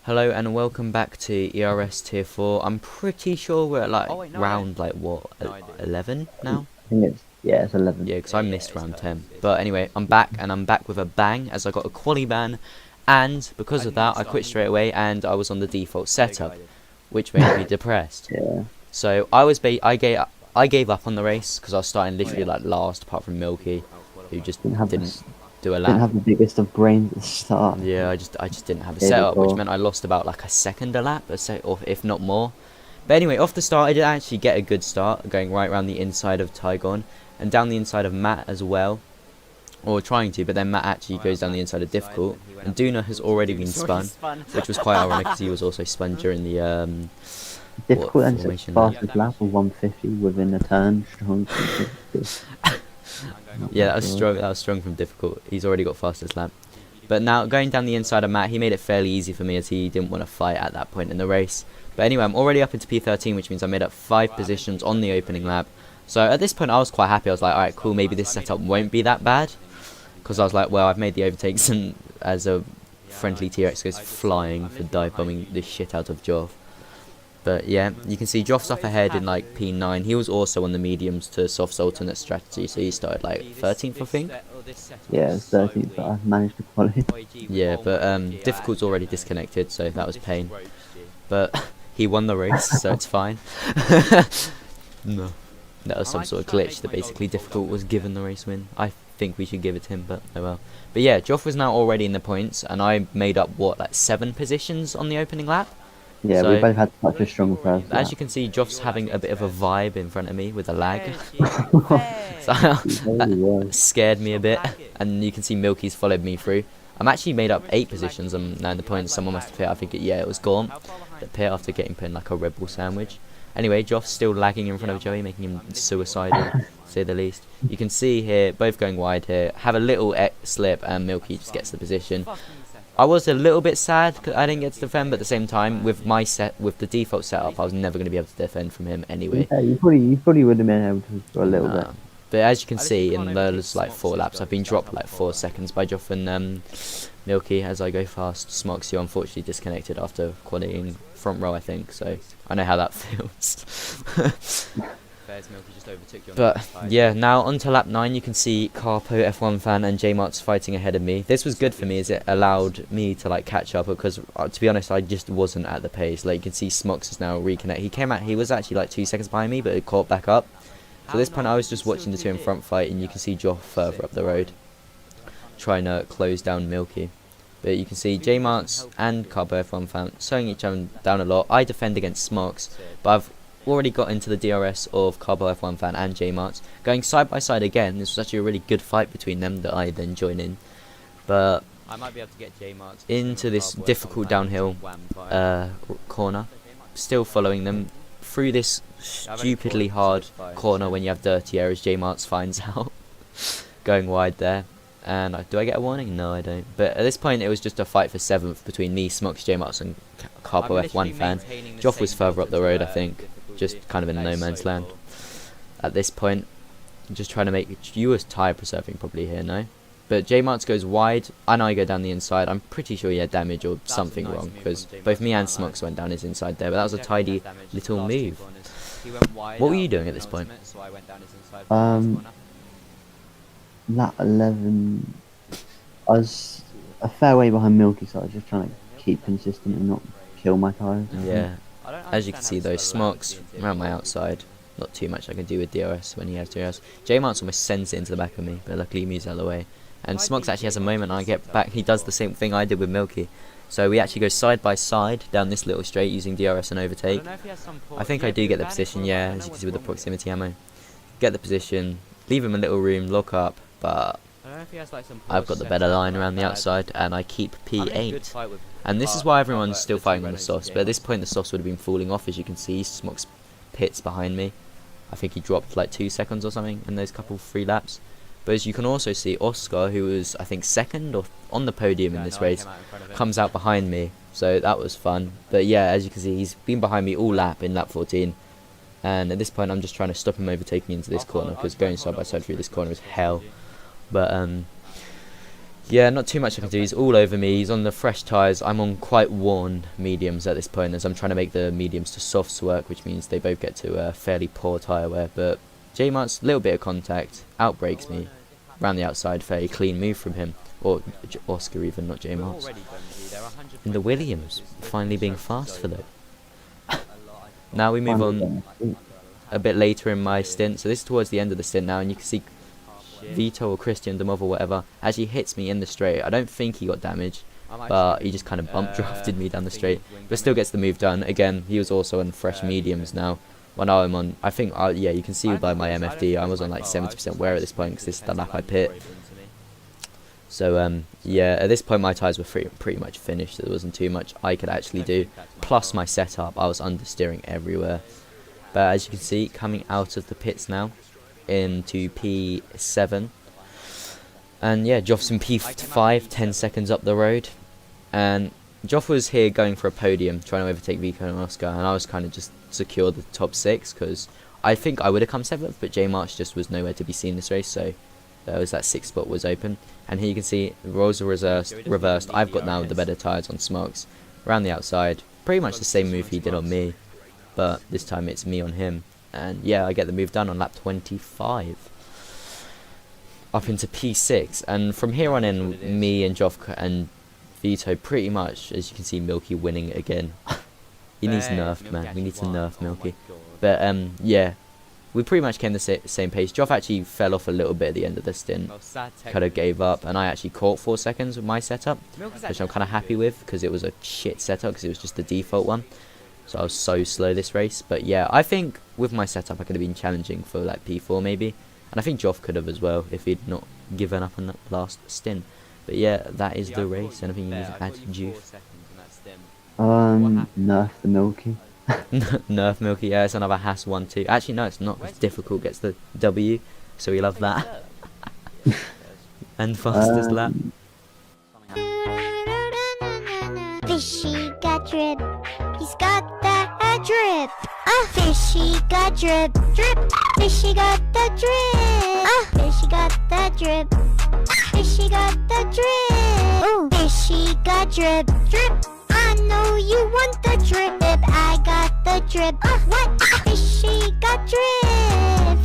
Hello and welcome back to ERS Tier 4. I'm pretty sure we're at like round like what, 11 now? I think it's 11. Yeah, because I missed round 10. But anyway, I'm back and I'm back with a bang as I got a quali ban, and because of that I quit straight away and I was on the default setup, which made me depressed. Yeah. So I gave up on the race because I was starting literally like last, apart from Milky, who just didn't do a Didn't lap. have the biggest of brains at the start. Yeah, I just didn't have a Day setup, which before. meant I lost about like a second a lap, or if not more. But anyway, off the start, I did actually get a good start, going right around the inside of Tygon and down the inside of Matt as well, or trying to. But then Matt actually goes down the inside of Difficult, and Duna has already been spun, which was quite ironic because he was also spun during the Difficult and formation fastest lap of 150 within a turn. Strong. Yeah, that was strong. That was strong from Difficult. He's already got fastest lap. But now going down the inside of Matt, he made it fairly easy for me as he didn't want to fight at that point in the race. But anyway, I'm already up into P13, which means I made up 5 positions on the opening lap. So at this point, I was quite happy. I was like, alright, cool, maybe this setup won't be that bad. Because I was like, well, I've made the overtakes, and as a friendly T-Rex goes flying for dive bombing the shit out of Joff. But yeah, you can see Joff's up ahead in like P9. He was also on the mediums to softs alternate strategy, so he started like 13th, I think. Yeah, it's 13th, but I've managed to qualify. Yeah, but Difficult's already disconnected, so that was pain. But he won the race, so it's fine. No, that was some sort of glitch that basically Difficult was given the race win. I think we should give it to him, but oh well. But yeah, Joff was now already in the points, and I made up what, like 7 positions on the opening lap. Yeah, So, we both had such a strong first lap. as you can see, Joff's having a bit of a vibe in front of me with a lag. So that scared me a bit, and you can see Milky's followed me through. I'm actually made up 8 positions. I'm now in the points. Someone must have hit. I think it was Gaunt that pit after getting put in like a Red Bull sandwich. Anyway, Joff's still lagging in front of Joey, making him suicidal, to say the least. You can see here, both going wide here, have a little slip, and Milky just gets the position. I was a little bit sad because I didn't get to defend, but at the same time, with the default setup, I was never going to be able to defend from him anyway. Yeah, you probably would have been able to for a little bit. But as you can see, in those like 4 laps, I've been dropped like 4 seconds by Joff and Milky as I go fast. Smoxy unfortunately disconnected after qualifying front row, I think, so I know how that feels. But yeah, now on to lap 9, you can see Carpo, F1 fan, and J-Mart's fighting ahead of me. This was good for me as it allowed me to like catch up, because to be honest, I just wasn't at the pace. Like you can see Smox is now reconnect. He was actually like 2 seconds behind me, but it caught back up. So at this point I was just watching the 2 in front fight, and you can see Joff further up the road trying to close down Milky. But you can see J-Mart's and Carpo F1 fan slowing each other down a lot. I defend against Smox, but I've already got into the DRS of Carbo F1 fan and J-Mart's going side by side again. This was actually a really good fight between them that I then join in. But I might be able to get J-Mart's into this difficult downhill corner, still following them through this stupidly hard corner when you have dirty air, as J-Mart's finds out. Going wide there. And do I get a warning? No, I don't. But at this point, it was just a fight for 7th between me, Smox, J-Mart's, and Carpo F1 fan. Joff was further up the road, I think, just kind of in no man's land. At this point, just trying to make... You was tyre preserving probably here, no? But J-Mart's goes wide, and I go down the inside. I'm pretty sure he had damage or something wrong, because both me and Smox went down his inside there. But that was a tidy little move. What were you doing at this point? Lap 11, I was a fair way behind Milky, so I was just trying to keep consistent and not kill my tyres. Yeah, as you can see though, Smox around my outside, not too much I can do with DRS when he has DRS. J-Mart's almost sends it into the back of me, but luckily he moves out of the way. And Smox actually has a moment, and I get back, he does the same thing I did with Milky. So we actually go side by side down this little straight using DRS and overtake. I think I do get the position, yeah, as you can see with the proximity ammo. Get the position, leave him a little room, lock up. But I've got the better line around the outside, and I keep P8. And this is why everyone's still fighting on the softs. But at this point, the softs would have been falling off, as you can see. Smox pits behind me. I think he dropped like 2 seconds or something in those couple 3 laps. But as you can also see, Oscar, who was I think 2nd or on the podium in this race, comes out behind me. So that was fun. But yeah, as you can see, he's been behind me all lap in lap 14. And at this point, I'm just trying to stop him overtaking into this corner, because going side by side through this corner is hell. But yeah, not too much I can do. He's all over me. He's on the fresh tyres. I'm on quite worn mediums at this point, as I'm trying to make the mediums to softs work, which means they both get to fairly poor tyre wear. But J-Mart's little bit of contact, outbrakes me, round the outside, fairly clean move from him. Or Oscar even, not J-Mart's. In the Williams, finally being fast for them. Now we move on a bit later in my stint. So this is towards the end of the stint now, and you can see Vito or Christian Demov or whatever actually hits me in the straight. I don't think he got damaged, but he just kind of bump drafted me down the straight, but still gets the move done. Again, he was also on fresh mediums now. When I'm on, I think, yeah, you can see by my MFD, I was on like 70% wear at this point, because this is the lap I pit. So yeah, at this point my tyres were pretty much finished. There wasn't too much I could actually do. Plus my setup, I was understeering everywhere. But as you can see, coming out of the pits now into P7, and yeah, Joff's in P5, 10 seconds up the road, and Joff was here going for a podium, trying to overtake Vico and Oscar, and I was kind of just secure the top 6, because I think I would have come 7th, but J March just was nowhere to be seen this race, so there was that 6th spot was open. And here you can see the roles are reversed. I've got now the better tyres on Smokes around the outside, pretty much the same move he did on me, but this time it's me on him. And yeah, I get the move done on lap 25 up into P6, and from here on in, me and Joff and Vito pretty much, as you can see, Milky winning again. He needs nerfed, man. We need to nerf Milky. But yeah, we pretty much came the same pace. Joff actually fell off a little bit at the end of the stint, kind of gave up, and I actually caught 4 seconds with my setup, which I'm kind of happy with, because it was a shit setup, because it was just the default one. So I was so slow this race. But yeah, I think with my setup I could have been challenging for like P4 maybe, and I think Joff could have as well if he'd not given up on that last stint. But yeah, that is the race. Anything you need to add, Juice? Nerf the Milky. Nerf Milky, yeah, it's another Haas 1-2. Actually, no, it's not. It's difficult, gets the W, so we love that. And fastest lap. Fishy got drip, he's got that drip. Fishy got drip, drip. Fishy got that drip. Fishy got that drip. Fishy got that drip. Ooh. Fishy got drip, drip. I know you want the drip. I got the drip. What? Fishy got drip.